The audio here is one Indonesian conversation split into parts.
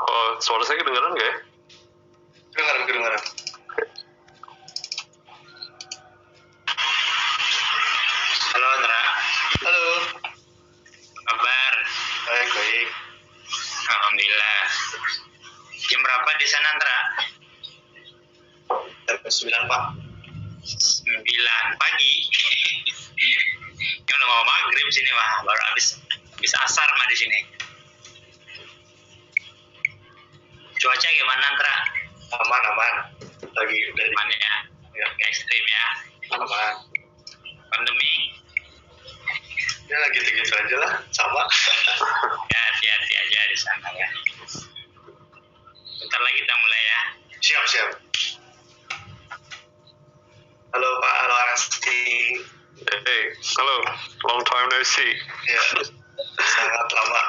Oh, suara saya kedengeran nggak ya? Kedengaran. Halo Andra, Halo. kabar? Baik. Alhamdulillah. Jam berapa di sana Andra? Jam 9, Pak. 9 pagi. Ini udah mau maghrib sini mah, baru habis asar mah di sini. Cuaca gimana Andra? Aman. Lagi udah Mana ya? Gak ekstrim ya. aman. Pandemi? Ya gitu-gitu aja lah, sama. Ya hati-hati aja di sana ya. Bentar lagi kita mulai ya. Siap. Halo Pak, halo Arasti. Hey, halo, long time no see. Ya, sangat lama.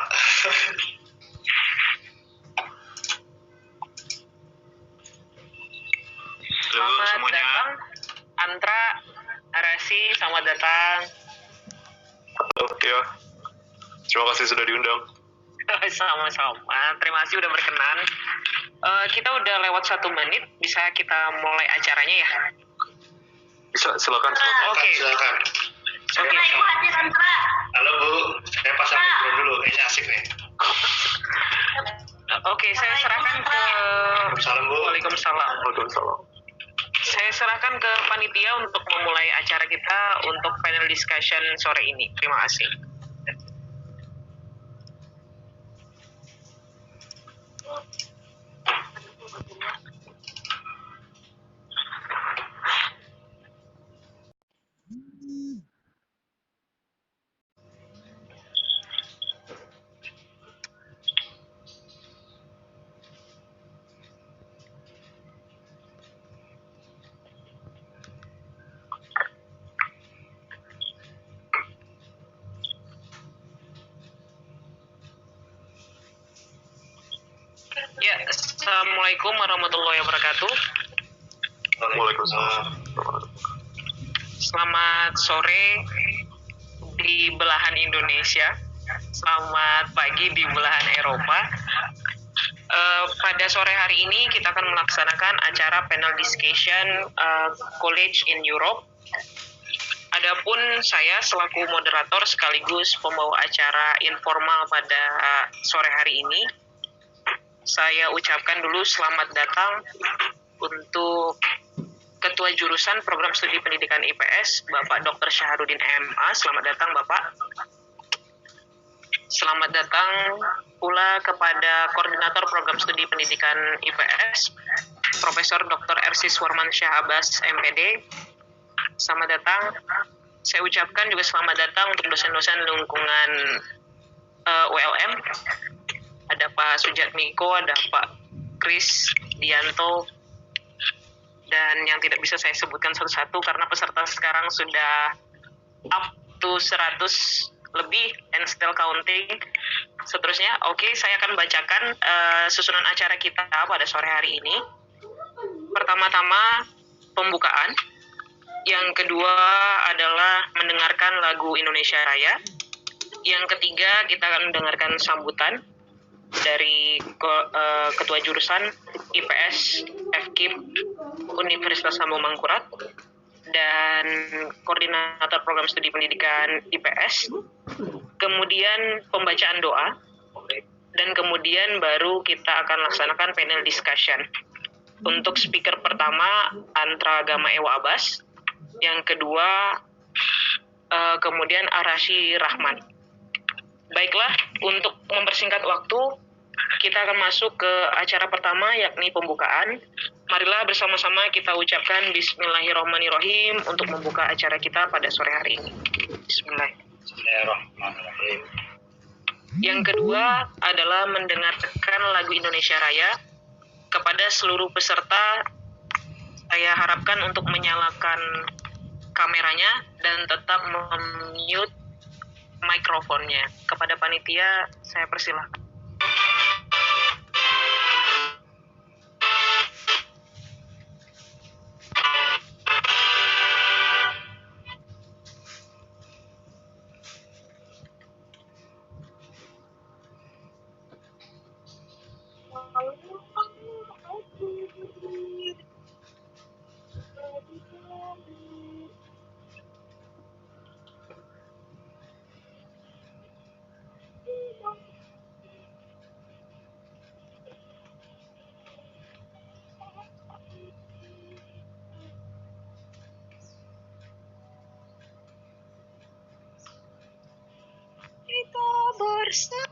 Halo Selamat semuanya. datang, Antra, Arasi, selamat datang. Halo, ya. Terima kasih sudah diundang. Sama-sama, terima kasih udah berkenan. Kita udah lewat 1 menit, bisa kita mulai acaranya ya? Bisa, silakan. Oke. Silakan. Oke. Ibu hadir Antra. Halo Bu, saya pasang mikrofon dulu, kayaknya asik nih. Oke, saya serahkan ke... Waalaikumsalam, Bu. Waalaikumsalam. Waalaikumsalam. Saya serahkan ke panitia untuk memulai acara kita untuk panel discussion sore ini. Terima kasih. Ya, Assalamualaikum warahmatullahi wabarakatuh. Waalaikumsalam. Selamat sore di belahan Indonesia. Selamat pagi di belahan Eropa. Pada sore hari ini kita akan melaksanakan acara panel discussion College in Europe. Adapun saya selaku moderator sekaligus pembawa acara informal pada sore hari ini, saya ucapkan dulu selamat datang untuk Ketua Jurusan Program Studi Pendidikan IPS, Bapak Dr. Syahrudin MA. Selamat datang, Bapak. Selamat datang pula kepada Koordinator Program Studi Pendidikan IPS, Profesor Dr. Ersis Warman Syah Abbas, MPD. Selamat datang. Saya ucapkan juga selamat datang untuk dosen-dosen lingkungan ULM. Ada Pak Sujatmiko, ada Pak Kris Dianto, dan yang tidak bisa saya sebutkan satu-satu karena peserta sekarang sudah up to 100 lebih and still counting. Seterusnya, oke, saya akan bacakan susunan acara kita pada sore hari ini. Pertama-tama, pembukaan. Yang kedua adalah mendengarkan lagu Indonesia Raya. Yang ketiga, kita akan mendengarkan sambutan dari Ketua Jurusan IPS FKIP Universitas Lambung Mangkurat dan Koordinator Program Studi Pendidikan IPS. Kemudian pembacaan doa, dan kemudian baru kita akan laksanakan panel discussion. Untuk speaker pertama, Antra Gama Ewa Abbas. Yang kedua, kemudian Arashi Rahman. Baiklah, untuk mempersingkat waktu, kita akan masuk ke acara pertama, yakni pembukaan. Marilah bersama-sama kita ucapkan Bismillahirrahmanirrahim untuk membuka acara kita pada sore hari ini. Bismillahirrahmanirrahim. Yang kedua adalah mendengarkan lagu Indonesia Raya. Kepada seluruh peserta, saya harapkan untuk menyalakan kameranya dan tetap mute mikrofonnya. Kepada panitia, saya persilahkan. Kita bersama.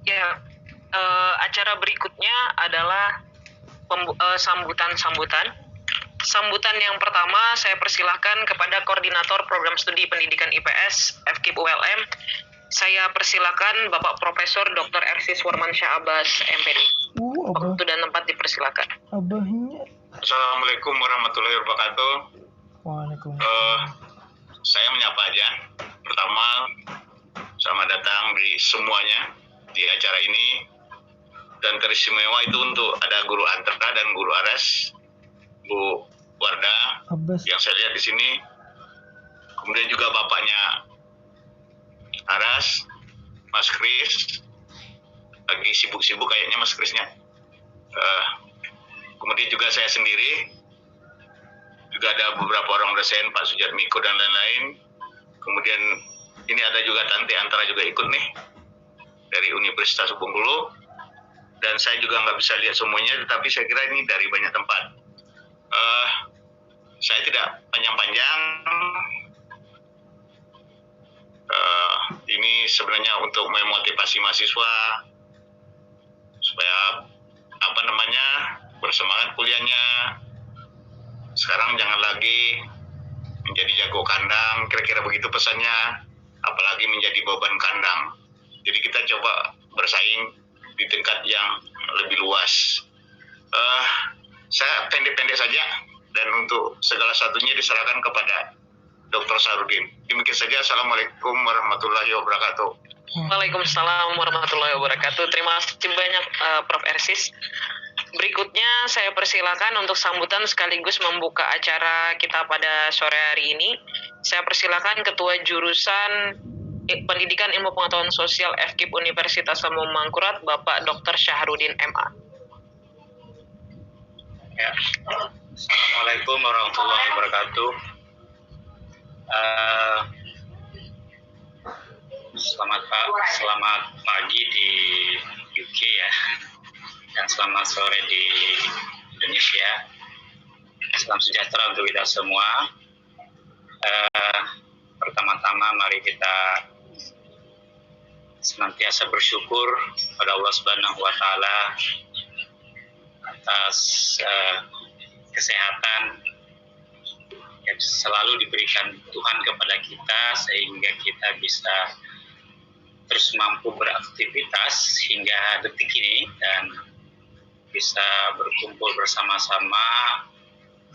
Ya, acara berikutnya adalah sambutan-sambutan. Sambutan yang pertama saya persilahkan kepada Koordinator Program Studi Pendidikan IPS FKIP ULM. Saya persilahkan Bapak Profesor Dr. Ersis Warmansyah Abbas, MPD. Waktu dan tempat dipersilakan. Abahnya. Assalamualaikum warahmatullahi wabarakatuh. Waalaikumsalam. Saya menyapa aja. Pertama, selamat datang di semuanya di acara ini. Dan teristimewa itu untuk ada Guru Antara dan Guru Aras, Bu Wardah, Abbas. yang saya lihat di sini. Kemudian juga bapaknya Aras, Mas Kris, lagi sibuk-sibuk kayaknya Mas Krisnya. Kemudian juga saya sendiri, juga ada beberapa orang dosen, Pak Sujatmiko dan lain-lain. Kemudian ini ada juga Tante Antara juga ikut nih dari Universitas Bengkulu. Dan saya juga nggak bisa lihat semuanya, tetapi saya kira ini dari banyak tempat. Saya tidak panjang-panjang. Ini sebenarnya untuk memotivasi mahasiswa supaya bersemangat kuliahnya. Sekarang jangan lagi menjadi jago kandang, kira-kira begitu pesannya. Apalagi menjadi beban kandang. Jadi kita coba bersaing di tingkat yang lebih luas. Saya pendek-pendek saja, dan untuk segala satunya diserahkan kepada Dr. Sahrudin. Demikian saja. Assalamualaikum warahmatullahi wabarakatuh. Waalaikumsalam warahmatullahi wabarakatuh. Terima kasih banyak Prof. Ersis. Berikutnya saya persilakan untuk sambutan sekaligus membuka acara kita pada sore hari ini. Saya persilakan Ketua Jurusan Pendidikan Ilmu Pengetahuan Sosial FKIP Universitas Lambung Mangkurat, Bapak Dr. Syahrudin MA. Ya. Assalamualaikum warahmatullahi wabarakatuh. Selamat pagi di UK ya, dan selamat sore di Indonesia. Salam sejahtera untuk kita semua. Pertama-tama mari kita senantiasa bersyukur pada Allah Subhanahu wa Ta'ala atas kesehatan yang selalu diberikan Tuhan kepada kita, sehingga kita bisa terus mampu beraktivitas hingga detik ini dan bisa berkumpul bersama-sama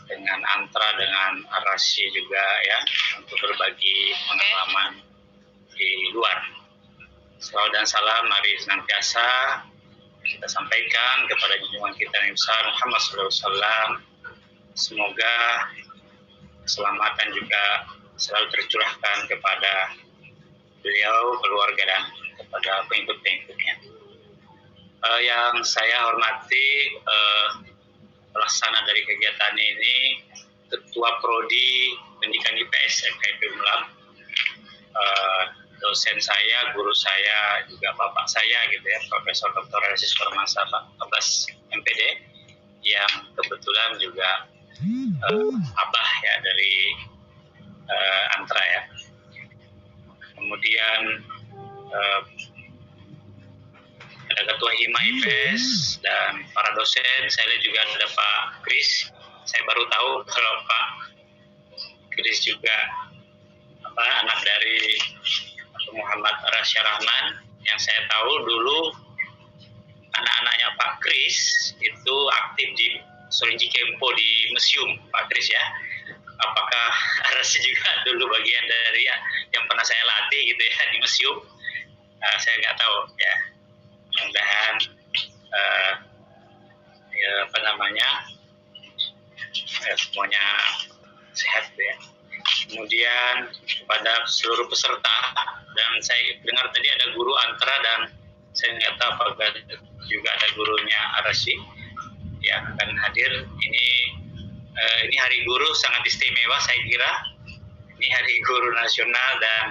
dengan Antra, dengan Arasy juga ya, untuk berbagi pengalaman di luar. Salawat dan salam mari senantiasa kita sampaikan kepada junjungan kita Nabi besar Muhammad SAW. Semoga keselamatan juga selalu tercurahkan kepada beliau, keluarga, dan kepada pengikut-pengikutnya. Yang saya hormati pelaksana dari kegiatan ini, Ketua Prodi Pendidikan IPS FKIP UNLAM, dosen saya, guru saya, juga bapak saya gitu ya, Profesor Dr. Alexis Permasa Pak Abbas MPD, yang kebetulan juga abah ya dari Antra ya. Kemudian ada Ketua Hima IPS dan para dosen. Saya lihat juga ada Pak Kris. Saya baru tahu kalau Pak Kris juga anak dari Muhammad Rasya Rahman. Yang saya tahu dulu anak-anaknya Pak Kris itu aktif di Sorinji Kempo di museum Pak Kris ya. Apakah Arasi juga dulu bagian dari yang pernah saya latih gitu ya di museum? Saya nggak tahu ya. Mudah-mudahan semuanya sehat ya. Kemudian kepada seluruh peserta, dan saya dengar tadi ada guru Antra dan saya nggak tahu apakah juga ada gurunya Arasi yang akan hadir. Ini hari guru sangat istimewa saya kira. Ini hari guru nasional dan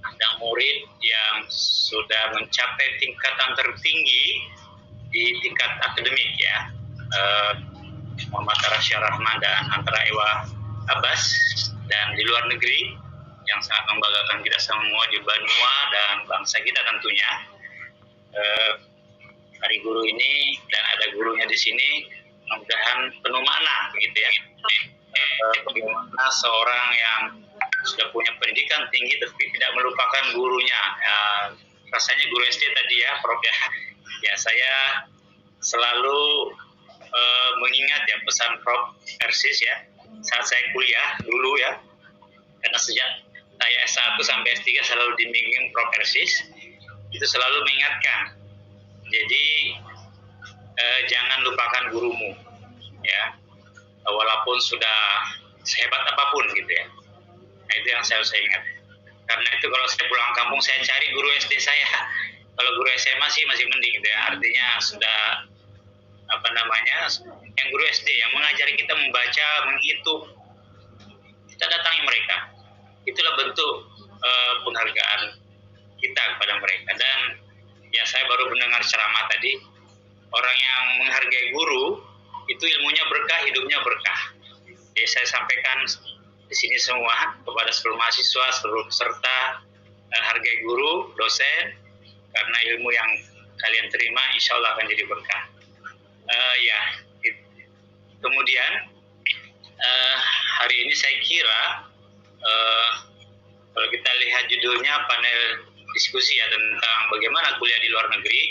ada murid yang sudah mencapai tingkatan tertinggi di tingkat akademik ya. Muhammad Rasya Rahman dan Antara Ewa Abbas, dan di luar negeri yang sangat membanggakan kita semua di Banua dan bangsa kita tentunya. Hari guru ini dan ada gurunya di sini, mudah-mudahan penuh makna begitu ya. Bagaimana seorang yang sudah punya pendidikan tinggi tapi tidak melupakan gurunya. Rasanya guru SD tadi ya, Prof ya. Ya, saya selalu mengingat ya pesan Prof Persis ya saat saya kuliah dulu ya, karena sejak saya S1 sampai S3 selalu dibimbing Prof Persis, itu selalu mengingatkan, jadi jangan lupakan gurumu ya, walaupun sudah sehebat apapun gitu ya. Nah, itu yang selalu saya ingat. Karena itu kalau saya pulang kampung saya cari guru SD saya. Kalau guru SMA sih masih mending gitu ya, artinya sudah yang guru SD yang mengajari kita membaca, menghitung, kita datangi mereka. Itulah bentuk penghargaan kita kepada mereka. Dan ya, saya baru mendengar ceramah tadi, orang yang menghargai guru itu ilmunya berkah, hidupnya berkah. Jadi saya sampaikan di sini semua kepada seluruh mahasiswa, seluruh peserta, hargai guru, dosen, karena ilmu yang kalian terima insya Allah akan jadi berkah. Kemudian hari ini saya kira kalau kita lihat judulnya panel diskusi ya tentang bagaimana kuliah di luar negeri,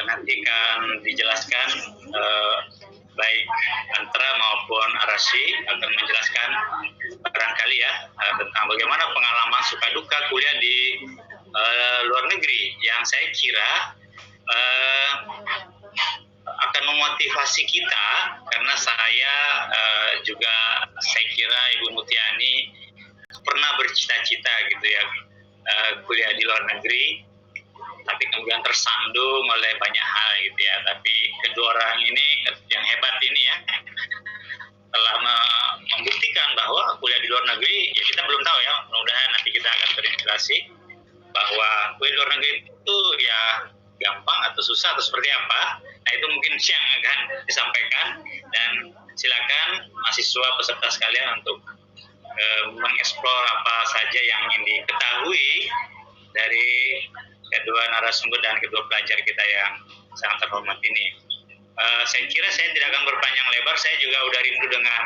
nanti akan dijelaskan baik Antra maupun Arasi akan menjelaskan barangkali ya tentang bagaimana pengalaman suka duka kuliah di luar negeri, yang saya kira akan memotivasi kita, karena saya juga saya kira Ibu Mutiani pernah bercita-cita gitu ya kuliah di luar negeri, tapi kemudian tersandung oleh banyak hal gitu ya. Tapi kedua orang ini yang hebat ini ya telah membuktikan bahwa kuliah di luar negeri ya kita belum tahu ya, mudah-mudahan nanti kita akan terinspirasi bahwa kuliah di luar negeri itu ya gampang atau susah atau seperti apa. Nah, itu mungkin yang akan disampaikan, dan silakan mahasiswa peserta sekalian untuk mengeksplor apa saja yang ingin diketahui dari kedua narasumber dan kedua pelajar kita yang sangat terhormat ini. Saya kira saya tidak akan berpanjang lebar, saya juga udah rindu dengan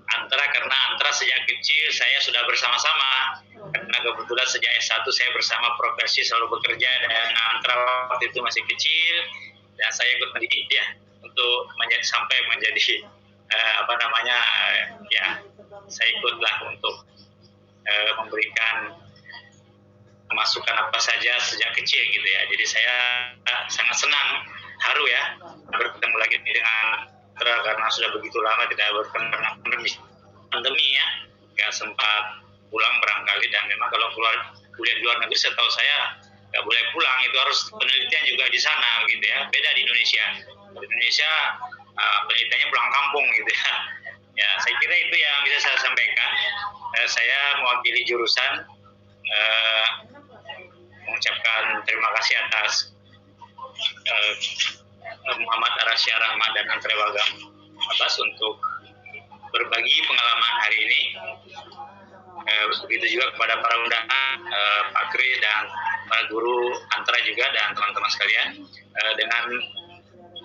Antra, karena Antra sejak kecil saya sudah bersama-sama, karena kebetulan sejak S1 saya bersama Prof Persis selalu bekerja, dan Antra waktu itu masih kecil, dan saya ikut mendidik dia untuk sampai menjadi saya ikutlah untuk memberikan masukan apa saja sejak kecil gitu ya. Jadi saya sangat senang, haru ya bertemu lagi dengan Antra, karena sudah begitu lama tidak bertemu karena pandemi ya, nggak sempat pulang barangkali. Dan memang kalau kuliah di luar negeri setahu saya nggak boleh pulang, itu harus penelitian juga di sana gitu ya, beda di Indonesia. Di Indonesia penelitiannya pulang kampung gitu ya. Ya, saya kira itu yang bisa saya sampaikan. saya mewakili jurusan mengucapkan terima kasih atas Muhammad Arasya Rahmat dan Antrewagam Abbas untuk berbagi pengalaman hari ini. Begitu juga kepada para undangan, Pak Kris dan para guru Antra juga dan teman-teman sekalian. Dengan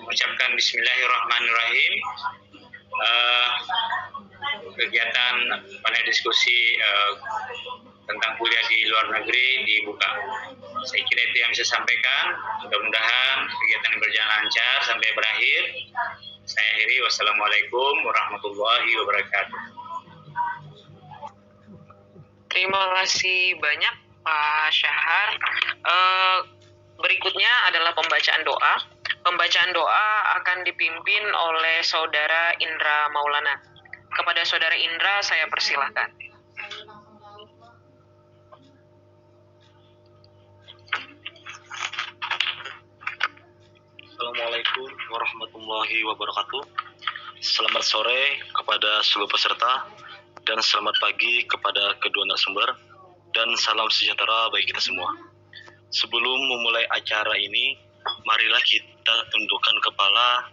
mengucapkan Bismillahirrahmanirrahim, kegiatan panel diskusi tentang kuliah di luar negeri dibuka. Saya kira itu yang bisa sampaikan. Mudah-mudahan kegiatan ini berjalan lancar sampai berakhir. Saya akhiri. Wassalamualaikum warahmatullahi wabarakatuh. Terima kasih banyak Pak Syahar. Berikutnya adalah pembacaan doa. Pembacaan doa akan dipimpin oleh Saudara Indra Maulana. Kepada Saudara Indra, saya persilahkan. Assalamualaikum warahmatullahi wabarakatuh. Selamat sore kepada seluruh peserta dan selamat pagi kepada kedua narasumber dan salam sejahtera bagi kita semua. Sebelum memulai acara ini, marilah kita tundukkan kepala,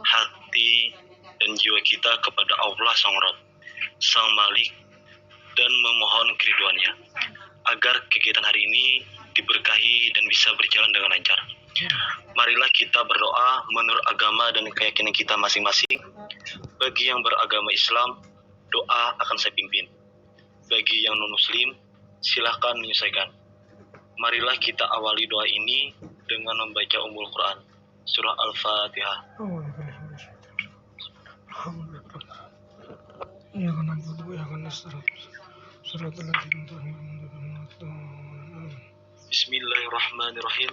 hati, dan jiwa kita kepada Allah Sang Rabb, Sang Malik, dan memohon keriduannya agar kegiatan hari ini diberkahi dan bisa berjalan dengan lancar. Marilah kita berdoa menurut agama dan keyakinan kita masing-masing. Bagi yang beragama Islam, doa akan saya pimpin. Bagi yang non-muslim, silahkan menyelesaikan. Marilah kita awali doa ini dengan membaca Ummul Quran, surah Al-Fatihah. Bismillahirrahmanirrahim.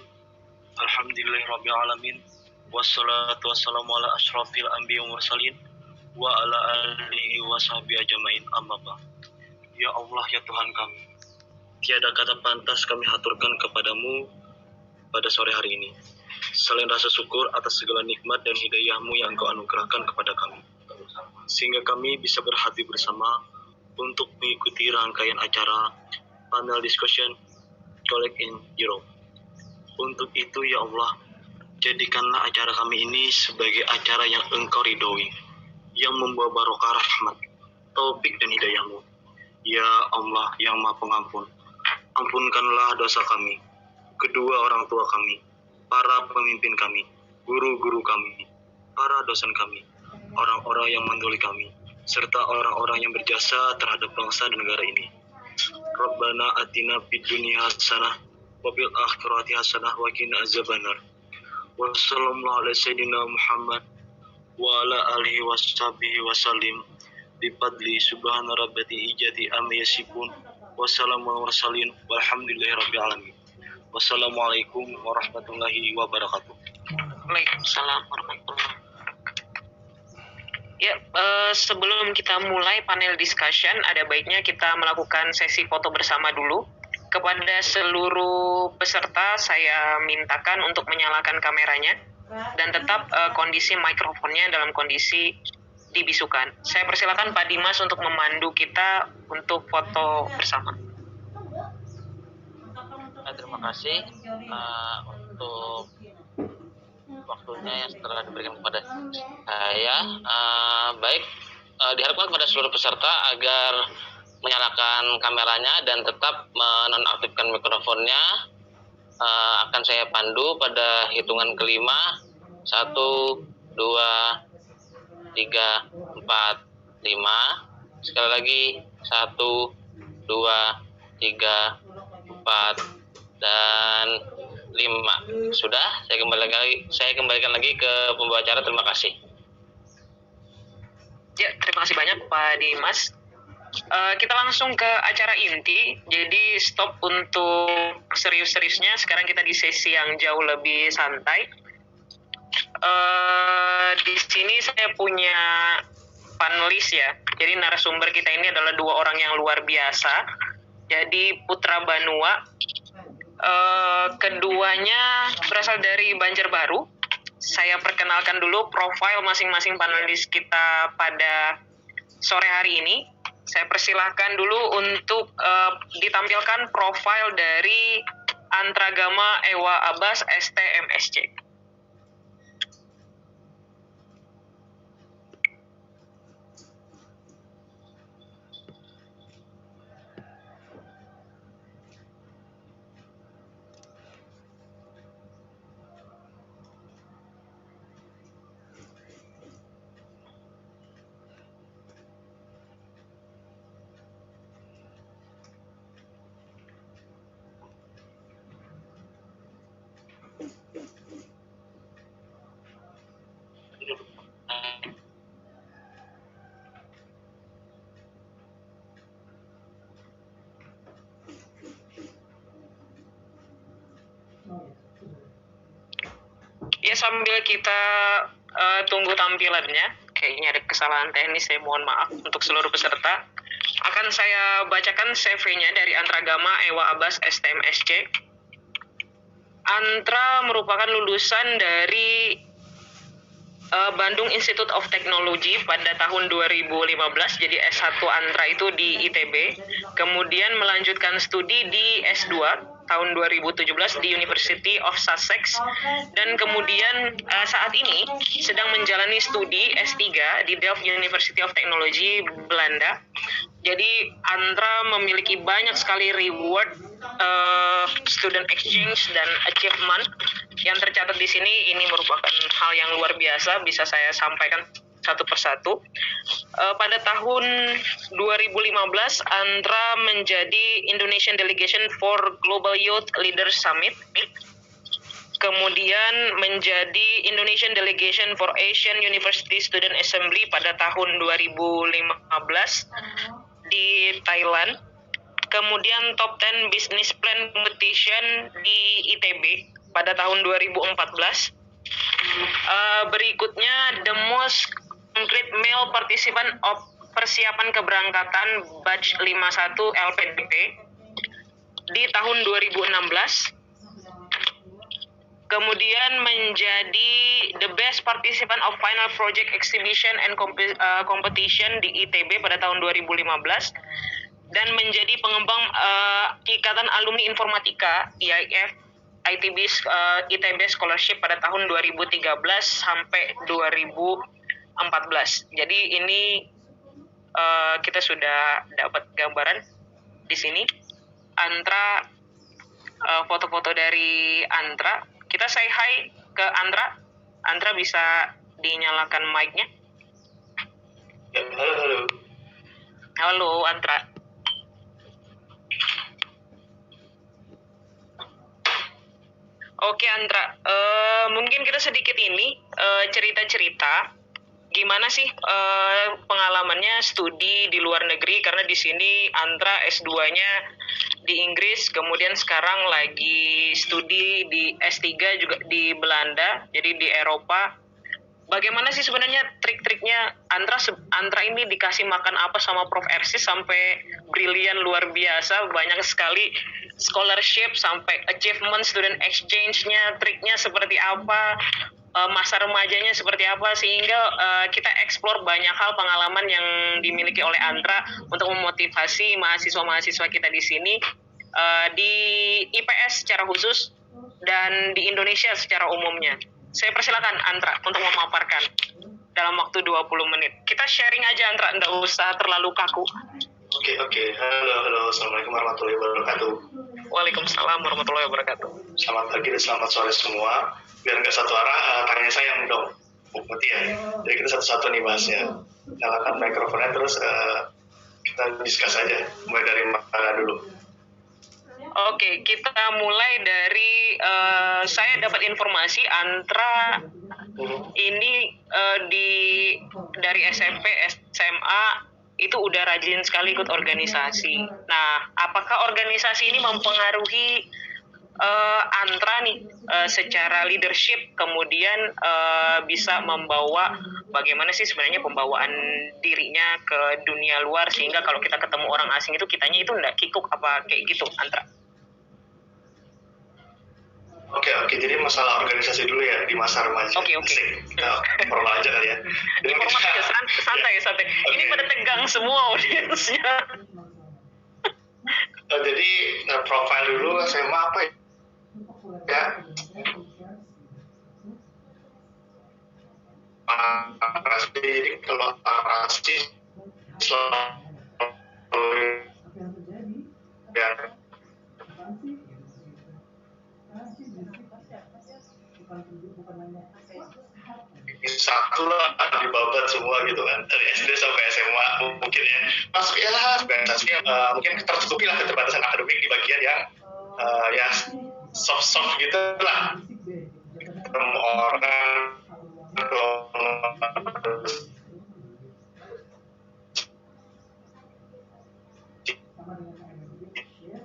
Alhamdulillahirrabbilalamin. Wassalatu wassalamu ala ashrafil anbiya wal mursalin wa ala alihi wa sahbihi ajmain, amma ba'd. Ya Allah, ya Tuhan kami, tiada kata pantas kami haturkan kepadamu pada sore hari ini selain rasa syukur atas segala nikmat dan hidayah-Mu yang Engkau anugerahkan kepada kami, sehingga kami bisa berhati bersama untuk mengikuti rangkaian acara panel discussion Collect in Europe. Untuk itu ya Allah, jadikanlah acara kami ini sebagai acara yang Engkau ridhoi, yang membawa barokah rahmat, taufik dan hidayah-Mu. Ya Allah yang Maha Pengampun, ampunkanlah dosa kami, kedua orang tua kami, para pemimpin kami, guru-guru kami, para dosen kami, orang-orang yang mendahului kami, serta orang-orang yang berjasa terhadap bangsa dan negara ini. Rabbana atina fid dunya hasanah wa fil akhirati hasanah wa qina azabannar. Wa sallallahu ala sayyidina Muhammad wa ala alihi washabihi wasallim bi fadli subhana rabbati ijati amma yasifun wa salamun mursalin walhamdulillahi rabbil alamin. Wassalamualaikum warahmatullahi wabarakatuh. Waalaikumsalam warahmatullahi wabarakatuh. Ya, sebelum kita mulai panel discussion, ada baiknya kita melakukan sesi foto bersama dulu. Kepada seluruh peserta, saya mintakan untuk menyalakan kameranya dan tetap kondisi mikrofonnya dalam kondisi dibisukan. Saya persilakan Pak Dimas untuk memandu kita untuk foto bersama. Terima kasih untuk waktunya yang setelah diberikan kepada saya. Baik, diharapkan kepada seluruh peserta agar menyalakan kameranya dan tetap menonaktifkan mikrofonnya. Akan saya pandu pada hitungan kelima. 1, 2, 3, 4, 5. Sekali lagi 1, 2, 3, 4, dan 5. Sudah, saya kembalikan lagi ke pembawa acara. Terima kasih. Ya, terima kasih banyak Pak Dimas. Kita langsung ke acara inti. Jadi stop untuk serius-seriusnya. Sekarang kita di sesi yang jauh lebih santai. Di sini saya punya panelis ya. Jadi narasumber kita ini adalah 2 orang yang luar biasa. Jadi Putra Banua. Keduanya berasal dari Banjarbaru. Saya perkenalkan dulu profil masing-masing panelis kita pada sore hari ini. Saya persilahkan dulu untuk ditampilkan profil dari Antragama Ewa Abbas STMSC. Ya, sambil kita tunggu tampilannya, kayaknya ada kesalahan teknis, saya mohon maaf untuk seluruh peserta. Akan saya bacakan CV-nya dari Antragama Ewa Abbas STMSC. Antra merupakan lulusan dari Bandung Institute of Technology pada tahun 2015, jadi S1 Antra itu di ITB, kemudian melanjutkan studi di S2 tahun 2017 di University of Sussex, dan kemudian saat ini sedang menjalani studi S3 di Delft University of Technology, Belanda. Jadi Antra memiliki banyak sekali reward, student exchange, dan achievement yang tercatat di sini. Ini merupakan hal yang luar biasa, bisa saya sampaikan satu persatu. Pada tahun 2015, Antra menjadi Indonesian Delegation for Global Youth Leaders Summit. Kemudian menjadi Indonesian Delegation for Asian University Student Assembly pada tahun 2015 di Thailand. Kemudian Top 10 Business Plan Competition di ITB pada tahun 2014. Berikutnya The Most Complete Male Participant of Persiapan Keberangkatan Batch 51 LPDP di tahun 2016. Kemudian menjadi The Best Participant of Final Project Exhibition and Competition di ITB pada tahun 2015, dan menjadi pengembang Ikatan Alumni Informatika IIF ITB Scholarship pada tahun 2013 sampai 2014. Jadi ini kita sudah dapat gambaran di sini. Antra, foto-foto dari Antra. Kita say hi ke Antra. Antra bisa dinyalakan mic-nya. Ya, halo. Halo Antra. Oke Antra, mungkin kita sedikit ini cerita-cerita gimana sih pengalamannya studi di luar negeri, karena di sini Antra S2-nya di Inggris, kemudian sekarang lagi studi di S3 juga di Belanda, jadi di Eropa. Bagaimana sih sebenarnya trik-triknya Antra ini dikasih makan apa sama Prof. Ersis sampai brilian luar biasa, banyak sekali scholarship sampai achievement, student exchange-nya, triknya seperti apa, masa remajanya seperti apa, sehingga kita explore banyak hal pengalaman yang dimiliki oleh Antra untuk memotivasi mahasiswa-mahasiswa kita di sini, di IPS secara khusus dan di Indonesia secara umumnya. Saya persilakan Antra untuk memaparkan dalam waktu 20 menit. Kita sharing aja Antra, nggak usah terlalu kaku. Oke. Halo. Assalamualaikum warahmatullahi wabarakatuh. Waalaikumsalam warahmatullahi wabarakatuh. Selamat pagi dan selamat sore semua. Biar nggak satu arah, tanya sayang dong, Bu Mutia. Jadi kita satu-satu nih bahasnya. Nyalakan mikrofonnya, terus kita discuss aja. Mulai dari mana dulu? Oke, kita mulai dari saya dapat informasi Antra ini dari SMP, SMA itu udah rajin sekali ikut organisasi. Nah, apakah organisasi ini mempengaruhi Antra nih secara leadership, kemudian bisa membawa bagaimana sih sebenarnya pembawaan dirinya ke dunia luar, sehingga kalau kita ketemu orang asing itu kitanya itu nggak kikuk apa kayak gitu, Antra? Oke, jadi masalah organisasi dulu ya di masa remaja. Oke. Asik. Formal aja kali ya. Jadi Informal kita- aja, santai. Oke. Ini pada tegang semua audiensnya. Jadi profil dulu SMA apa ya? Ya. Jadi kalau narasi selalu ya satu lah dibabat semua gitu kan dari SD sampai SMA mungkin ya masuk ya organisasi mungkin tertutupi lah keterbatasan akademik di bagian yang ya soft gitu lah ketemu orang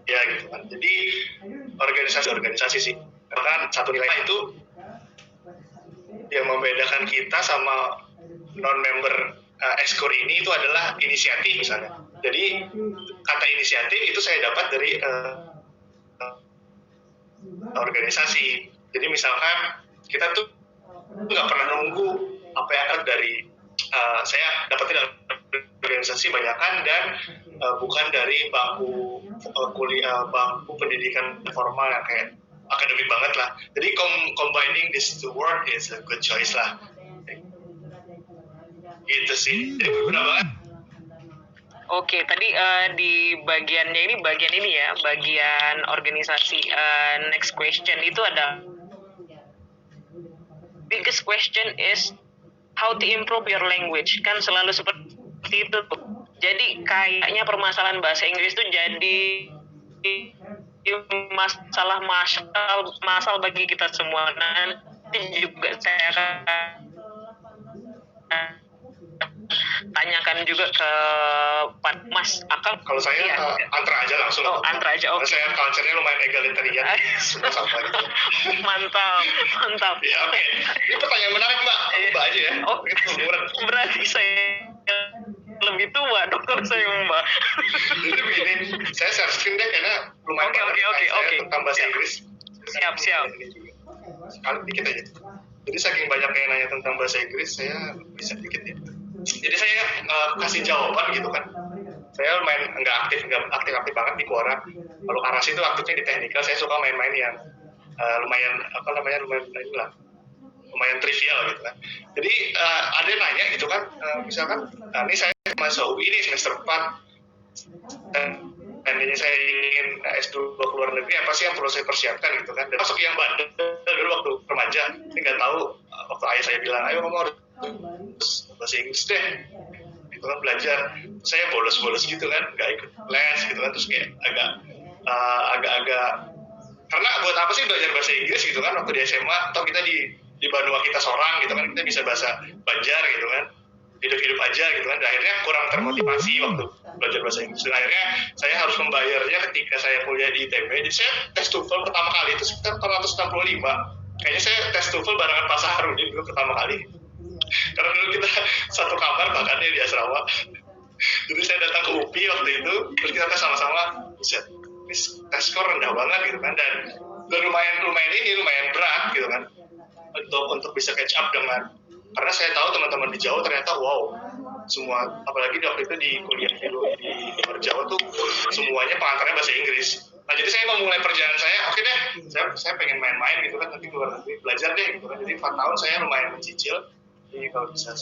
ya gitu kan jadi organisasi sih karena satu nilai itu yang membedakan kita sama non-member ekskul ini itu adalah inisiatif misalnya. Jadi kata inisiatif itu saya dapat dari organisasi. Jadi misalkan kita tuh nggak pernah nunggu apa yang akan dari saya dapatnya dari organisasi banyakan dan bukan dari bangku kuliah bangku pendidikan formal yang kayak akademik banget lah. Jadi combining these two words is a good choice lah. Gitu sih. Jadi berguna banget. Oke, tadi di bagian ini ya, bagian organisasi. Next question itu ada biggest question is how to improve your language. Kan selalu seperti itu. Jadi kayaknya permasalahan bahasa Inggris itu jadi masalah masal bagi kita semua. Nanti juga saya akan tanyakan juga ke Pak Mas Akang. Kalau saya antra aja langsung. Oh, antra aja. Oke. Saya culture-nya lumayan egalitarian. Semua sama gitu. Mantap. Ya, oke. Ini pertanyaan menarik, Mbak. Mbak aja ya. Oh, berarti saya lebih tua dong kalau saya Mbak. Jadi begini, saya share screen deh karena lumayan Oke. tentang bahasa Inggris. Siap. Sekali dikit aja. Jadi saking banyak yang nanya tentang bahasa Inggris, saya bisa dikit ya. Jadi saya kasih jawaban gitu kan. Saya lumayan nggak aktif banget di Quora. Kalau Aras itu aktifnya di teknikal, saya suka main-main yang lumayan lumayan trivial gitu kan. Jadi ada yang nanya gitu kan, misalkan ini saya masuk UI ini semester 4 dan ini saya ingin S2 ke luar negeri, apa sih yang perlu saya persiapkan gitu kan. Dan masuk yang bandel dulu waktu remaja, saya nggak tahu waktu ayah saya bilang, ayo kamu harus bahasa Inggris deh gitu kan, belajar. Saya bolos gitu kan, nggak ikut les gitu kan, terus kayak agak karena buat apa sih belajar bahasa Inggris gitu kan waktu di SMA, atau kita di Banua kita seorang gitu kan, kita bisa bahasa Banjar gitu kan, hidup aja gitu kan. Dan akhirnya kurang termotivasi waktu belajar bahasa Inggris. Dan akhirnya saya harus membayarnya ketika saya kuliah di ITB. Jadi saya tes TOEFL pertama kali itu sekitar tahun 1965. Kayaknya saya tes TOEFL barengan Pak Saharudin dulu pertama kali. Karena dulu kita satu kamar bahkan di asrama. Jadi saya datang ke UPI waktu itu, terus kita tes sama-sama. Ini tes skor rendah banget gitu kan, dan lumayan berat gitu kan untuk bisa catch up dengan, karena saya tahu teman-teman di Jawa ternyata wow, semua apalagi waktu itu di kuliah di luar Jawa tuh semuanya pengantarnya bahasa Inggris. Nah jadi saya memulai perjalanan saya, oke deh, saya pengen main-main gitu kan, nanti keluar negeri belajar deh gitu kan. Jadi 4 tahun saya lumayan mencicil. Jadi kalau bisa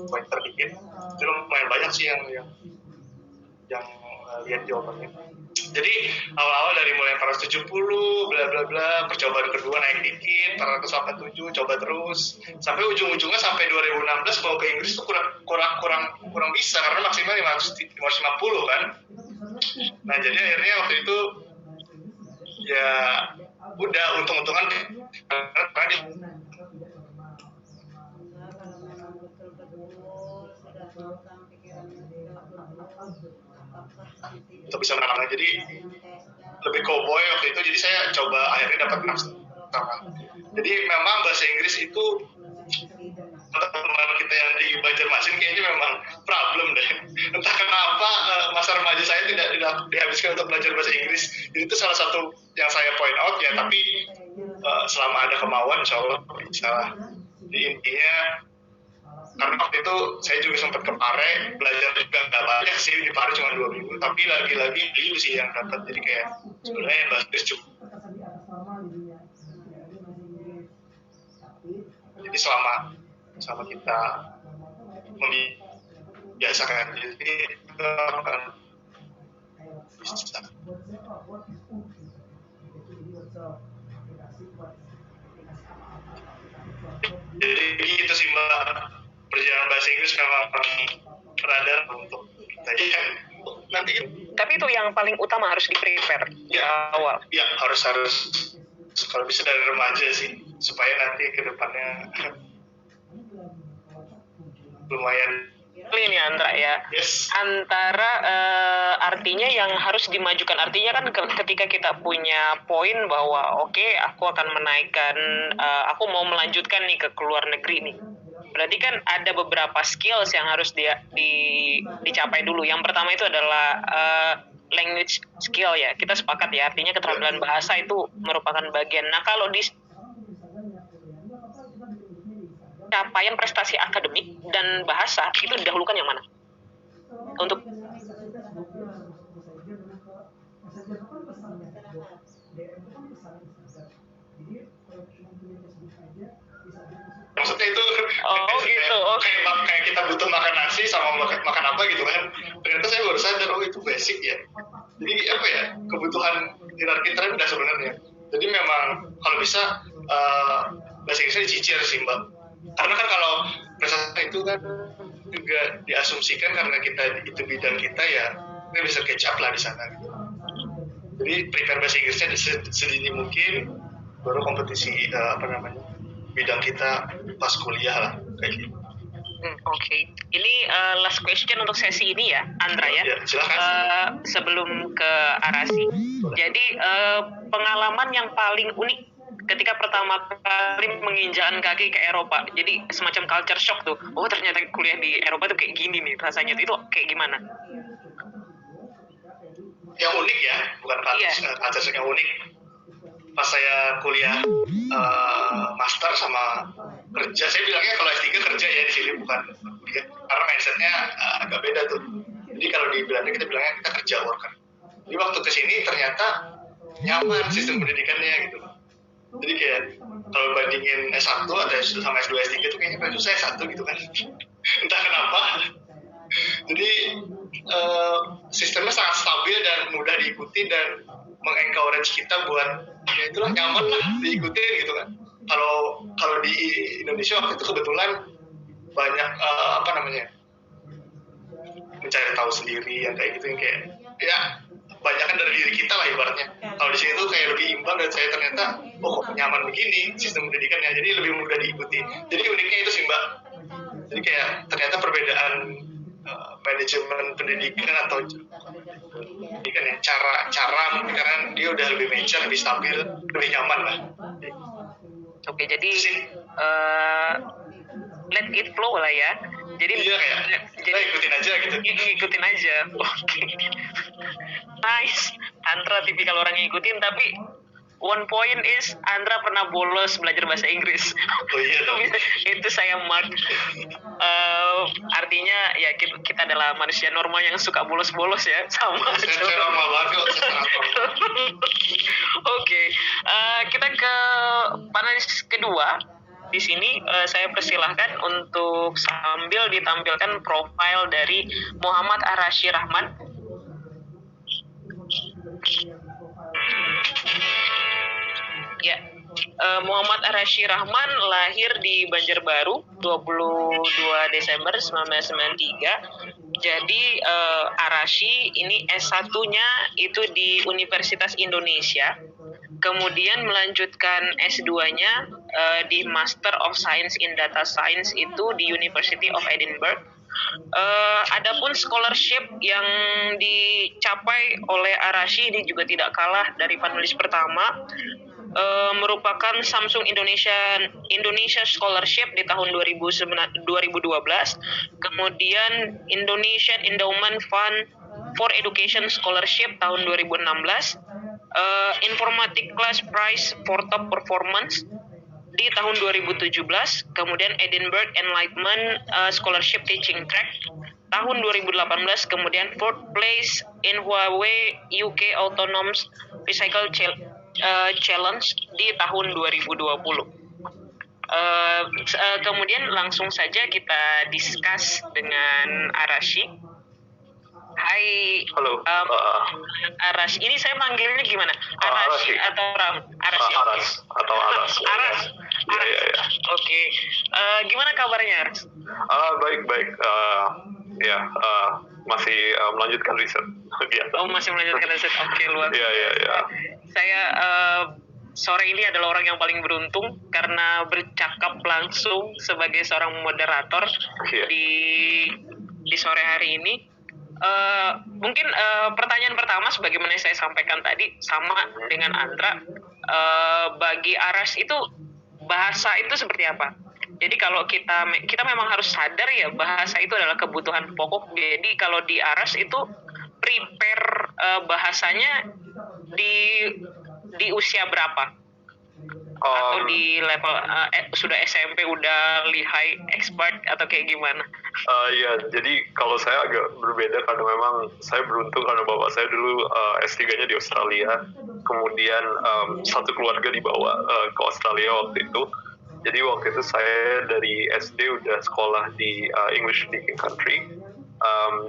pointer dikit, itu lumayan banyak sih yang lihat jawabannya. Jadi awal-awal dari mulai 470 bla bla bla, percobaan kedua naik dikit, 487 coba terus sampai ujung-ujungnya sampai 2016 mau ke Inggris tuh kurang bisa karena maksimal 550 kan. Nah jadi akhirnya waktu itu ya udah untung-untungan karena untuk bisa menang. Jadi lebih cowboy waktu itu, jadi saya coba akhirnya dapat 6,5. Jadi memang bahasa Inggris itu teman kita yang di Banjarmasin kayaknya memang problem deh. Entah kenapa masa remaja saya tidak dihabiskan untuk belajar bahasa Inggris. Jadi itu salah satu yang saya point out ya. Tapi selama ada kemauan, insya Allah bisa. Jadi intinya, karena waktu itu saya juga sempat ke Pare, belajar juga nggak banyak sih, di Pare cuma 2 minggu. Tapi lagi-lagi Biu sih yang dapat. Jadi kayak sebenarnya yang bahasa Inggris cukup. Jadi selama kita membiasakan diri, kita akan bisa. Jadi gitu sih Mbak, perjalanan bahasa Inggris memang radar untuk kita ya. Nanti. Tapi itu yang paling utama harus di-prepare Ya, awal. ya harus kalau bisa dari remaja sih, supaya nanti ke depannya lumayan. Ini Andra ya. Yes. Antara artinya yang harus dimajukan, artinya kan ketika kita punya poin bahwa oke, aku akan menaikkan, aku mau melanjutkan nih ke luar negeri nih, berarti kan ada beberapa skills yang harus dicapai dulu. Yang pertama itu adalah language skill ya, kita sepakat ya, artinya keterampilan bahasa itu merupakan bagian. Nah kalau di capaian prestasi akademik dan bahasa itu didahulukan yang mana? Untuk Maksudnya itu gitu, kayak kita butuh makan nasi sama makan apa gitu kan. Ternyata saya baru sadar, itu basic ya. Jadi apa ya, kebutuhan hierarki terendah sebenarnya. Jadi memang kalau bisa bahasa Inggrisnya dicicil sih Mbak. Karena kan kalau prestasi itu kan juga diasumsikan karena kita itu bidang kita ya, kita bisa catch up lah di sana. Jadi prepare bahasa Inggrisnya sedini mungkin, baru kompetisi bidang kita pas kuliah lah kayak gitu. Oke. Ini last question untuk sesi ini ya, Andra ya. Ya silakan. Sebelum ke Arasi. Jadi pengalaman yang paling unik ketika pertama kali menginjakkan kaki ke Eropa, jadi semacam culture shock tuh. Oh ternyata kuliah di Eropa tuh kayak gini nih rasanya. Itu kayak gimana? Yang unik ya, bukan culture shock yang unik. Pas saya kuliah master sama kerja, saya bilangnya kalau S3 kerja ya di sini, bukan kuliah. Karena mindsetnya agak beda tuh. Jadi kalau di Belanda kita bilangnya kita kerja worker. Jadi waktu kesini ternyata nyaman sistem pendidikannya gitu. Jadi kayak kalau bandingin S1 atau sama S2, S3 itu kayaknya paling susah S1 gitu kan. Entah kenapa. Jadi sistemnya sangat stabil dan mudah diikuti dan mengencourage kita buat ya itulah nyaman lah diikutin gitu kan. Kalau di Indonesia waktu itu kebetulan banyak mencari tahu sendiri yang kayak gitu, yang kayak ya banyak kan dari diri kita lah ibaratnya. Kalau di sini tuh kayak lebih imbang dan saya ternyata kok nyaman begini sistem pendidikannya, jadi lebih mudah diikuti. Jadi uniknya itu sih Mbak. Jadi kayak ternyata perbedaan manajemen pendidikan atau pendidikan ya, cara mungkin karena dia udah lebih mature, lebih stabil, lebih nyaman lah. Oke, jadi let it flow lah ya. Jadi iya kayak kita ikutin aja gitu. Ikutin aja. Oke. Nice. Andra tipikal orang yang ikutin, tapi one point is Andra pernah bolos belajar bahasa Inggris. Oh iya dong. Itu saya mark. Artinya ya kita adalah manusia normal yang suka bolos-bolos ya, sama. Saya normal banget kok. Oke. Kita ke panelis kedua. Di sini saya persilahkan untuk sambil ditampilkan profil dari Muhammad Arasy Rahman. Ya, Muhammad Arasy Rahman lahir di Banjarbaru 22 Desember 1993. Jadi Arasy ini S1-nya itu di Universitas Indonesia. Kemudian melanjutkan S2-nya di Master of Science in Data Science itu di University of Edinburgh. Adapun scholarship yang dicapai oleh Arasy ini juga tidak kalah dari panelis pertama. merupakan Samsung Indonesia Scholarship di tahun 2012, kemudian Indonesian Endowment Fund for Education Scholarship tahun 2016, Informatic Class Prize for Top Performance di tahun 2017, kemudian Edinburgh Enlightenment Scholarship Teaching Track tahun 2018, kemudian fourth place in Huawei UK Autonomous Recycle Challenge di tahun 2020. Kemudian langsung saja kita discuss dengan Arashi. Hai. Halo. Arashi. Ini saya manggilnya gimana? Arashi atau Ram? Arashi. Aras atau Aras. Aras. Iya. Oke. Gimana kabarnya, Aras? Baik. Masih melanjutkan riset. Biasa. Oh, masih melanjutkan riset. Oke, luar biasa. Iya. Saya sore ini adalah orang yang paling beruntung karena bercakap langsung sebagai seorang moderator di sore hari ini. Mungkin pertanyaan pertama sebagaimana saya sampaikan tadi sama dengan Andra, bagi Aras itu bahasa itu seperti apa? Jadi kalau kita memang harus sadar ya, bahasa itu adalah kebutuhan pokok. Jadi kalau di Aras itu prepare bahasanya di usia berapa? Atau di level sudah SMP udah lihai expert atau kayak gimana? Iya, jadi kalau saya agak berbeda karena memang saya beruntung karena bapak saya dulu S3-nya di Australia, kemudian satu keluarga dibawa ke Australia waktu itu. Jadi waktu itu saya dari SD udah sekolah di English speaking country,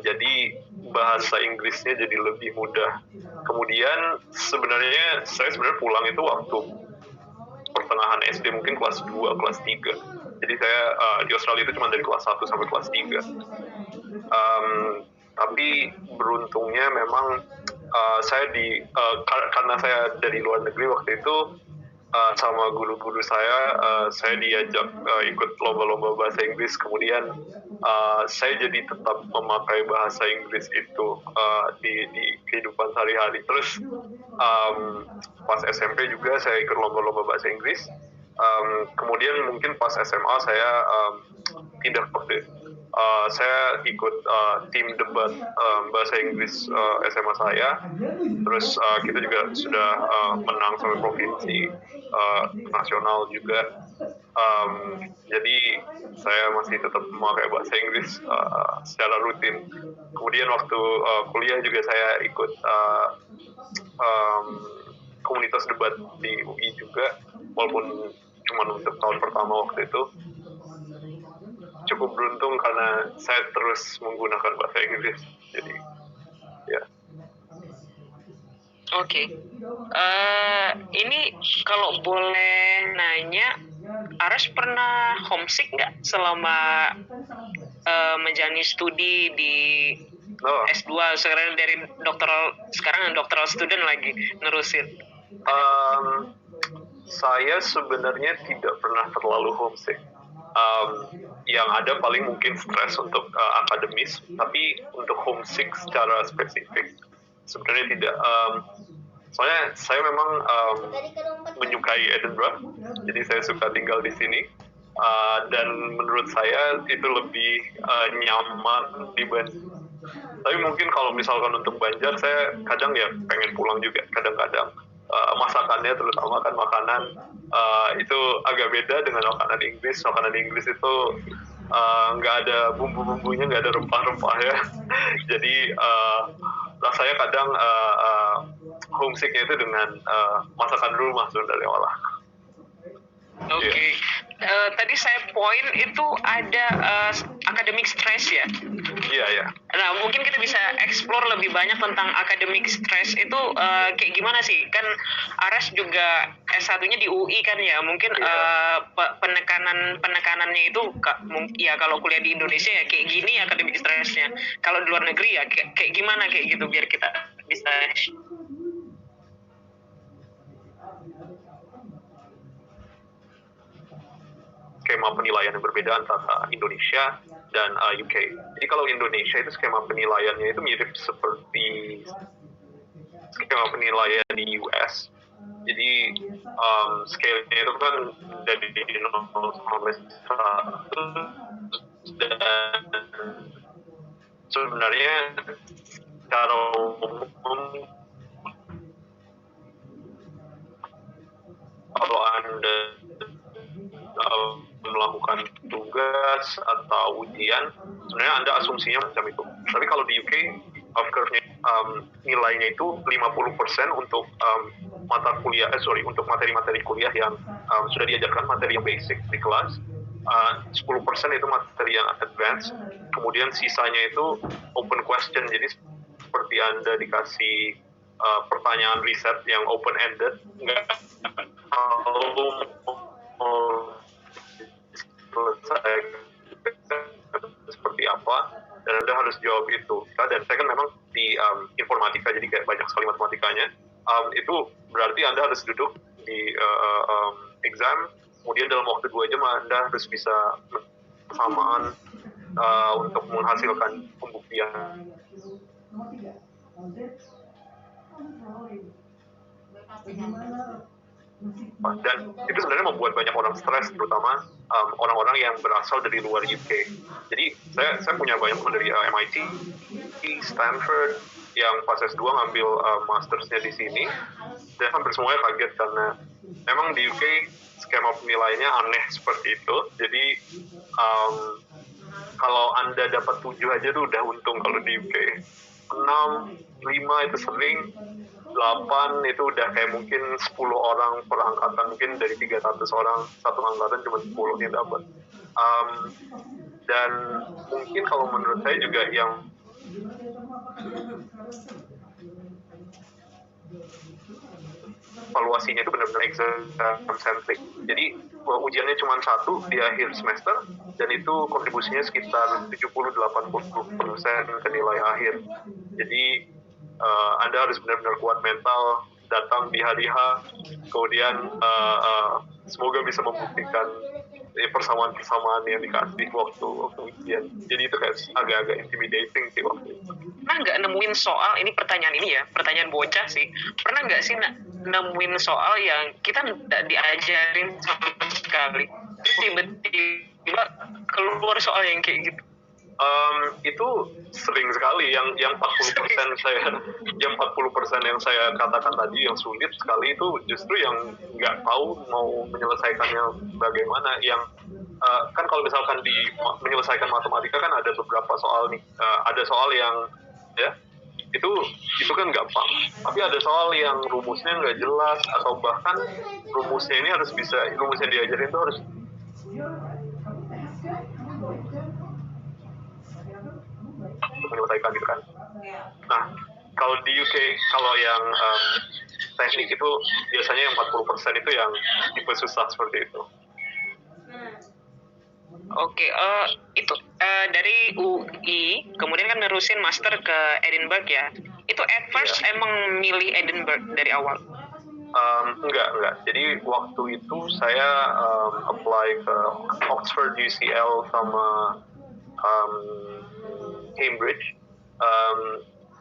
jadi bahasa Inggrisnya jadi lebih mudah. Kemudian saya sebenarnya pulang itu waktu pertengahan SD, mungkin kelas 2, kelas 3. Jadi saya di Australia itu cuma dari kelas 1 sampai kelas 3. Tapi beruntungnya memang saya karena saya dari luar negeri waktu itu, sama guru-guru saya diajak ikut lomba-lomba bahasa Inggris. Kemudian saya jadi tetap memakai bahasa Inggris itu di kehidupan sehari-hari. Terus pas SMP juga saya ikut lomba-lomba bahasa Inggris. Kemudian mungkin pas SMA saya pindah waktu saya ikut tim debat bahasa Inggris SMA saya. Terus kita juga sudah menang sampai provinsi, nasional juga. Jadi saya masih tetap memakai bahasa Inggris secara rutin. Kemudian waktu kuliah juga saya ikut komunitas debat di UI juga, walaupun cuma untuk tahun pertama waktu itu. Cukup beruntung karena saya terus menggunakan bahasa Inggris, jadi ya. Oke. Ini kalau boleh nanya, Aras pernah homesick nggak selama menjalani studi di S2 sekarang sekarang doctoral student lagi nerusin? Saya sebenarnya tidak pernah terlalu homesick. Yang ada paling mungkin stres untuk akademis, tapi untuk homesick secara spesifik sebenarnya tidak. Soalnya saya memang menyukai Edinburgh, jadi saya suka tinggal di sini, dan menurut saya itu lebih nyaman dibanding. Tapi mungkin kalau misalkan untuk Banjar, saya kadang ya pengen pulang juga kadang-kadang. Masakannya terutama kan makanan itu agak beda dengan makanan Inggris. Makanan Inggris itu nggak ada bumbu-bumbunya, nggak ada rempah-rempah ya. Jadi rasanya kadang homesicknya itu dengan masakan rumah sebenarnya malah. Oke. Yeah. Tadi saya poin itu ada academic stress ya. Iya. Nah, mungkin kita bisa explore lebih banyak tentang academic stress itu kayak gimana sih? Kan Aras juga S1-nya di UI kan ya. Mungkin penekanannya itu ya kalau kuliah di Indonesia ya kayak gini academic stress-nya. Kalau di luar negeri ya kayak gimana kayak gitu biar kita bisa skema penilaian yang berbeda antara Indonesia dan UK. Jadi kalau Indonesia itu skema penilaiannya itu mirip seperti skema penilaian di US. Jadi scale-nya itu kan dari 0 sampai 100, dan sebenarnya secara umum kalau Anda melakukan tugas atau ujian, sebenarnya Anda asumsinya macam itu. Tapi kalau di UK, curve-nya nilainya itu 50% untuk mata kuliah, untuk materi-materi kuliah yang sudah diajarkan, materi yang basic di kelas. 10% itu materi yang advance, kemudian sisanya itu open question, jadi seperti Anda dikasih pertanyaan riset yang open-ended, nggak tahu selesai seperti apa, dan Anda harus jawab itu. Dan saya kan memang di informatika, jadi kayak banyak sekali matematikanya. Itu berarti Anda harus duduk di exam, kemudian dalam waktu 2 jam Anda harus bisa bersamaan untuk menghasilkan pembuktian. Dan itu sebenarnya membuat banyak orang stres, terutama orang-orang yang berasal dari luar UK. Jadi saya punya banyak teman dari MIT, Stanford, yang pas S2 ngambil mastersnya di sini, dan hampir semuanya kaget karena memang di UK skema penilaiannya aneh seperti itu. Jadi kalau Anda dapat 7 aja tuh udah untung kalau di UK. 6, 5 itu sering, 8 itu udah kayak mungkin 10 orang per angkatan, mungkin dari 300 orang satu angkatan cuma 10 yang dapat. Dan mungkin kalau menurut saya juga yang evaluasinya itu benar-benar exam centric. Jadi ujiannya cuma 1 di akhir semester, dan itu kontribusinya sekitar 70-80% ke nilai akhir. Jadi Anda harus benar-benar kuat mental, datang di hari H, kemudian semoga bisa membuktikan persamaan-persamaan yang dikasih waktu ujian. Jadi itu kayak agak-agak intimidating sih waktu itu. Pernah nggak nemuin soal, ini pertanyaan bocah sih, pernah nggak sih nemuin soal yang kita nggak diajarin sama sekali, terus tiba-tiba keluar soal yang kayak gitu? Itu sering sekali. Yang 40% yang saya katakan tadi yang sulit sekali itu justru yang nggak tahu mau menyelesaikannya bagaimana. Yang kan kalau misalkan di menyelesaikan matematika kan ada beberapa soal nih, ada soal yang ya itu kan gampang, tapi ada soal yang rumusnya nggak jelas, atau bahkan rumusnya ini harus bisa, rumus yang diajarin itu harus menyelesaikan gitu kan. Nah, kalau di UK, kalau yang teknik itu biasanya yang 40% itu yang tipe susah seperti itu. Oke, itu dari UI, kemudian kan nerusin master ke Edinburgh ya. Itu at first emang milih Edinburgh dari awal? Enggak. Jadi waktu itu saya apply ke Oxford, UCL, sama Cambridge.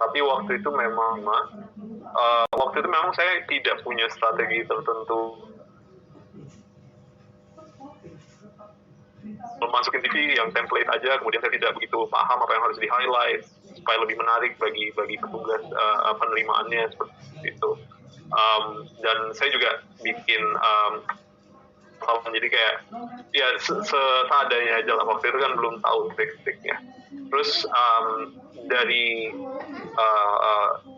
Tapi waktu itu memang saya tidak punya strategi tertentu. Masukin TV yang template aja, kemudian saya tidak begitu paham apa yang harus di highlight supaya lebih menarik bagi petugas penerimaannya seperti itu. Dan saya juga bikin jadi kayak ya seadanya aja lah, waktu itu kan belum tahu trik-triknya. Terus dari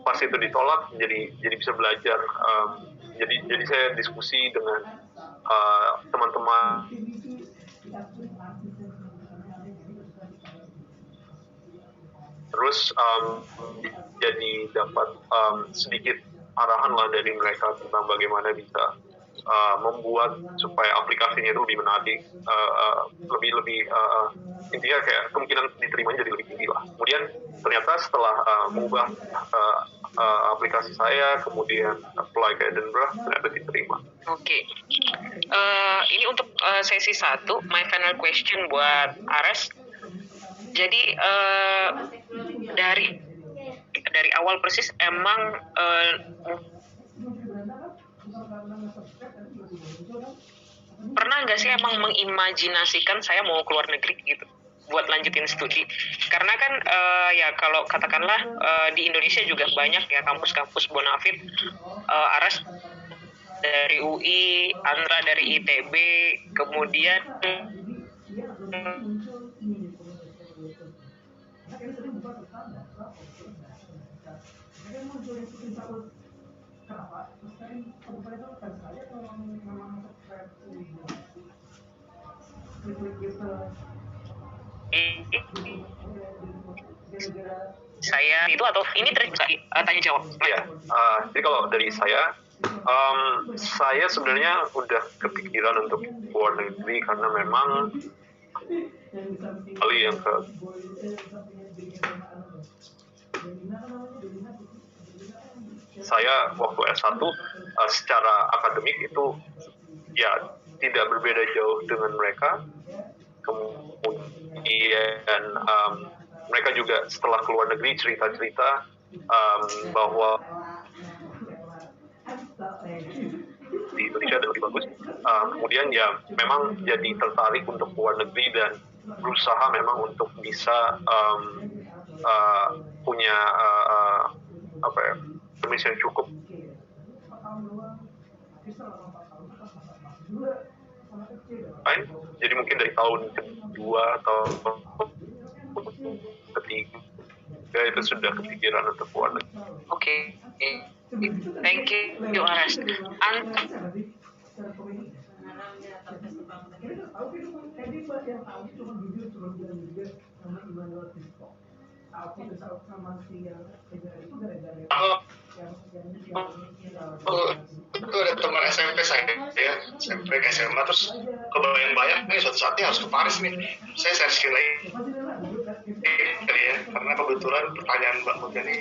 pas itu ditolak, jadi bisa belajar. Jadi saya diskusi dengan teman-teman. Terus jadi dapat sedikit arahan lah dari mereka tentang bagaimana bisa membuat supaya aplikasinya itu lebih menarik, lebih intinya kayak kemungkinan diterimanya jadi lebih tinggi lah. Kemudian ternyata setelah mengubah aplikasi saya, kemudian apply ke Edinburgh, ternyata diterima. Oke. Ini untuk sesi 1, my final question buat Ares. Jadi dari awal persis emang pernah nggak sih emang mengimajinasikan saya mau keluar negeri gitu buat lanjutin studi? Karena kan ya kalau katakanlah di Indonesia juga banyak ya kampus-kampus bonafit, Aras dari UI, Andra dari ITB, kemudian saya itu atau ini tanya jawab. Iya, jadi kalau dari saya sebenarnya udah kepikiran untuk luar negeri karena memang kali yang ke saya waktu S1 secara akademik itu ya tidak berbeda jauh dengan mereka. Kemudian mereka juga setelah keluar negeri cerita-cerita bahwa di Indonesia ada lebih bagus. Kemudian ya memang jadi tertarik untuk keluar negeri dan berusaha memang untuk bisa punya Indonesia yang cukup. Jadi mungkin dari tahun kedua atau ketiga itu sudah kepikiran untuk keluar negeri. Oke. Thank you, Aras. Itu ada teman SMP saya ya, SMP ke SMA terus kebayang-bayang nih suatu saatnya harus ke Paris nih. Saya searching lagi ya, karena kebetulan pertanyaan Mbak Mutia ini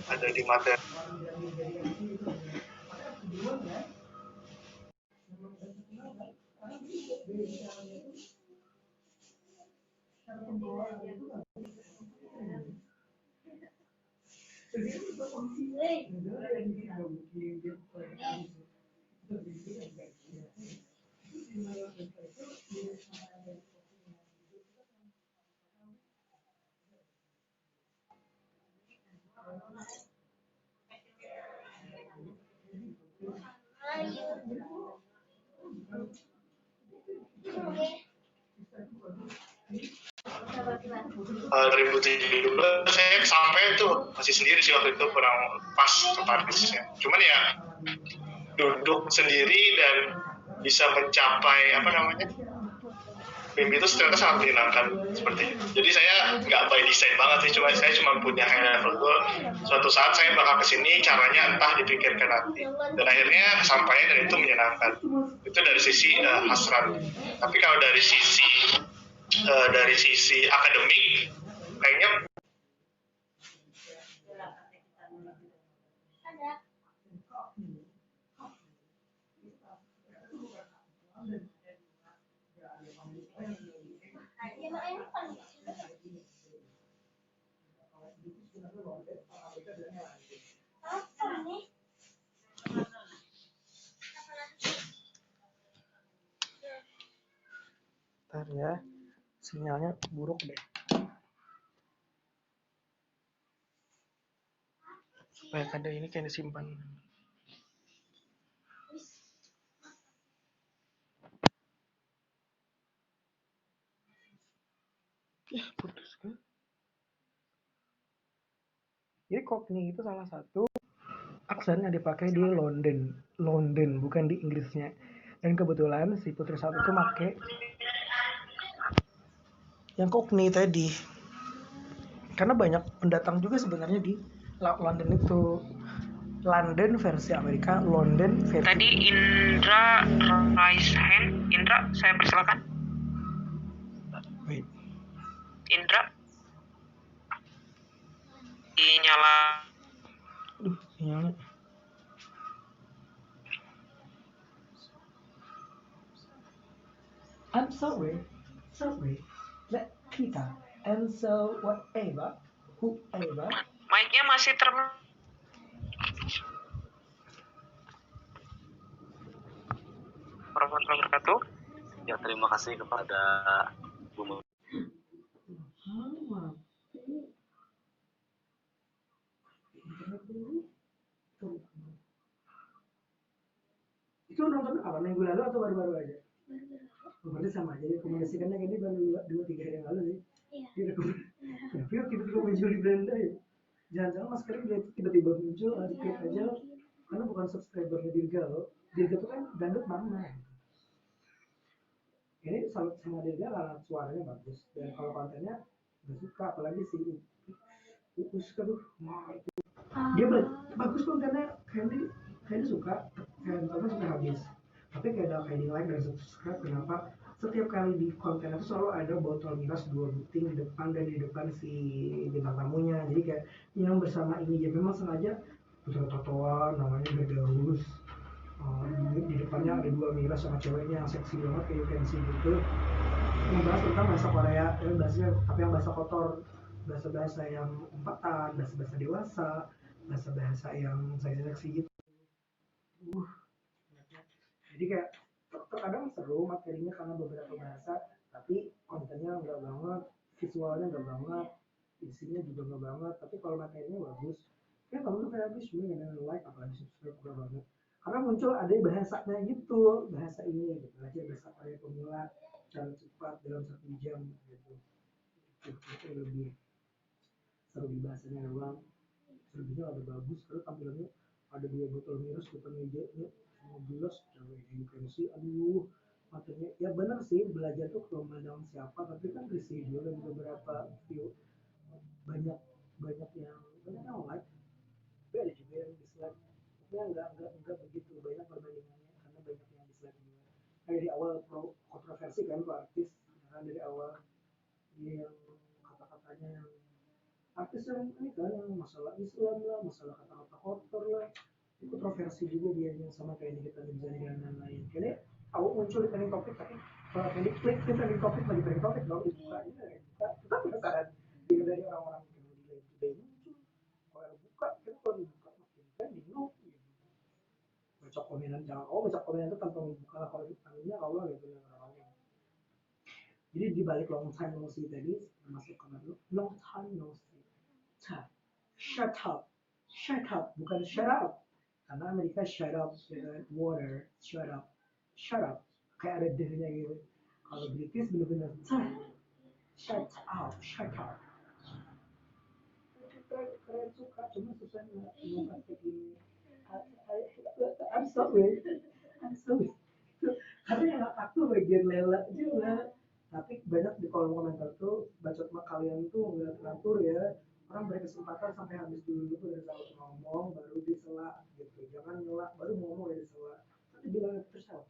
ada di materi. Saya sampai itu masih sendiri sih waktu itu, kurang pas ke Paris ya. Cuman ya duduk sendiri dan bisa mencapai mimpi itu ternyata sangat menyenangkan seperti itu. Jadi saya nggak by design banget sih, saya cuma punya high level goal. Suatu saat saya bakal kesini, caranya entah dipikirkan nanti. Dan akhirnya kesampaian dan itu menyenangkan. Itu dari sisi hasrat. Tapi kalau dari sisi akademik, kayaknya Ntar ya, sinyalnya buruk deh. Supaya kada ini kayak disimpan. Ya, putus kan? Jadi Cockney itu salah satu aksen yang dipakai di London, bukan di Inggrisnya. Dan kebetulan si Putri Salju itu pakai yang Cockney tadi. Karena banyak pendatang juga sebenarnya di London itu. London versi Amerika, London versi... Tadi Indra raise hand. Indra, saya persilakan. Wait. Indra. Dinyala. Aduh, sinyalnya. I'm sorry. Let kita answer whoever. Mic-nya masih warahmatullahi wabarakatuh. Ya, terima kasih kepada Bu Mutia. Itu nonton apa minggu lalu atau baru-baru aja? Berarti sama aja rekomendasikannya kayaknya baru 2-3 hari yang lalu sih. Iya. Tapi tiba-tiba muncul di Belanda ya. Jangan-jangan Mas Karim dia tiba-tiba muncul klik aja karena bukan subscribernya Dirga loh. Dirga itu kan dangdut mama. Ini salut sama Dirga karena suaranya bagus dan kalau kontennya nggak suka apalagi si Uus tuh dia bagus kontennya Candy suka kayak nontonnya sampai habis tapi kayak ada kayak di like dan subscribe kenapa setiap kali di konten itu selalu ada botol miras 2 buting di depan dan di depan si bintang tamunya jadi kayak yang bersama ini ya memang sengaja putar totoan namanya Firdaus di depannya ada 2 miras sama ceweknya yang seksi banget kayak you can see gitu membahas tentang bahasa Korea yang bahasanya tapi yang bahasa kotor bahasa-bahasa yang umpatan bahasa-bahasa dewasa bahasa-bahasa yang seksi gitu jadi kayak terkadang seru materinya karena beberapa bahasa tapi kontennya enggak banget visualnya enggak banget isinya juga enggak banget tapi kalau materinya bagus ya kamu tuh kayak habis cuma dengan like apalagi subscribe enggak banget karena muncul ada bahasanya gitu bahasa ini gitu aja bahasa Korea pemula cara cepat dalam 1 jam gitu itu lebih seru di bahasanya doang selebihnya ada bagus karena tampilannya ada 2 botol miras depan mejanya sama gelas cewek yang pensi aduh matanya ya benar sih belajar tuh kalau memandang siapa tapi kan di video dan beberapa view banyak yang like tapi ada juga yang dislike tapi enggak begitu banyak perbandingannya karena banyak yang dislike juga dari awal kontroversi kan tuh artis karena dari awal dia yang kata-katanya yang artis yang ini kan yang masalah Islam lah masalah kata-kata kotor lah itu kontroversi juga dia yang sama kayak Nikita Mirzani dan lain-lain jadi aku muncul di trending topik tapi kalau kayak klik di trending topik lagi trending topik dong dibuka ini kita penasaran dari orang-orang yang udah muncul kalau buka kita kalau dibuka makin trending no gitu baca komenan jangan baca komenan itu tanpa membuka lah kalau dipanggilnya Allah gitu yang orang-orang jadi di balik long time no see tadi masuk kamar dulu long time no see shut up bukan shut up karena Amerika shut up dengan water shut up kayak ada D-nya gitu kalau British bener-bener shut up keren suka cuma susah nggak ini I'm sorry karena yang aku bagian lela juga tapi banyak di kolom komentar tuh bacot kalian tuh nggak teratur ya orang beri kesempatan sampai habis dulu tuh dari awal ngomong baru disela gitu jangan nyela baru ngomong ya disela tapi bilang terus kan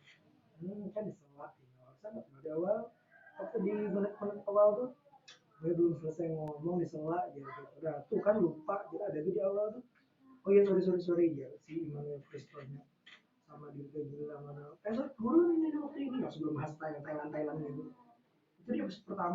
disela ya sama dari awal waktu di menit-menit awal tuh gue belum selesai ngomong disela gitu udah tuh kan lupa jadi ada di awal tuh oh iya sorry ya si Immanuel Kristonya sama Dirga bilang guru ini waktu ini ya sebelum bahas Thailand gitu itu dia pertama